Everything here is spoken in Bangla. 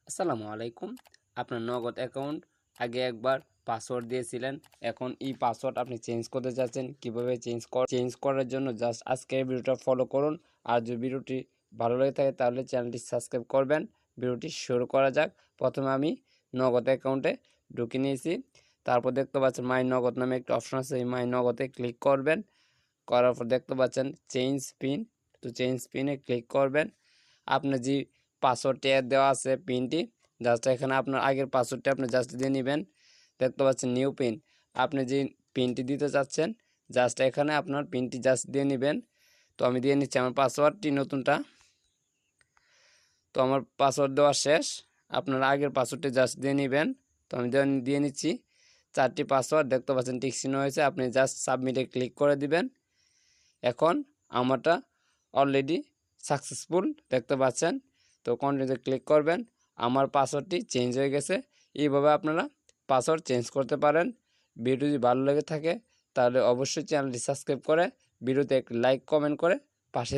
আসসালামু আলাইকুম। আপনার নগদ অ্যাকাউন্ট আগে একবার পাসওয়ার্ড দিয়েছিলেন, এখন এই পাসওয়ার্ড আপনি চেঞ্জ করতে চাচ্ছেন। কিভাবে চেঞ্জ করার জন্য জাস্ট আজকের ভিডিওটা ফলো করুন। আর যদি ভিডিওটি ভালো লেগে থাকে তাহলে চ্যানেলটি সাবস্ক্রাইব করবেন। ভিডিওটি শুরু করা যাক। প্রথমে আমি নগদ অ্যাকাউন্টে ঢুকে নিয়েছি। তারপর দেখতে পাচ্ছেন মাই নগদ নামে একটা অপশন আছে, এই মাই নগদে ক্লিক করবেন। করার পর দেখতে পাচ্ছেন চেঞ্জ পিন, তো চেঞ্জ পিনে ক্লিক করবেন। আপনার যে পাসওয়ার্ডটি দেওয়া আছে পিনটি জাস্ট এখানে আপনার আগের পাসওয়ার্ডটি আপনি জাস্ট দিয়ে নেবেন। দেখতে পাচ্ছেন নিউ পিন, আপনি যে পিনটি দিতে চাচ্ছেন জাস্ট এখানে আপনার পিনটি জাস্ট দিয়ে নেবেন। তো আমি দিয়ে নিচ্ছি আমার পাসওয়ার্ডটি নতুনটা। তো আমার পাসওয়ার্ড দেওয়া শেষ, আপনার আগের পাসওয়ার্ডটি জাস্ট দিয়ে নেবেন। তো আমি দিয়ে নিচ্ছি 4টি পাসওয়ার্ড। দেখতে পাচ্ছেন টিক চিহ্ন হয়েছে, আপনি জাস্ট সাবমিটে ক্লিক করে দিবেন। এখন আমারটা অলরেডি সাকসেসফুল দেখতে পাচ্ছেন। তো কন্টিনিউতে ক্লিক করবেন। আমার পাসওয়ার্ডটি চেঞ্জ হয়ে গেছে। এইভাবে আপনারা পাসওয়ার্ড চেঞ্জ করতে পারেন। ভিডিও যদি ভালো লেগে থাকে তাহলে অবশ্যই চ্যানেলটি সাবস্ক্রাইব করে ভিডিওতে একটি লাইক কমেন্ট করে পাশে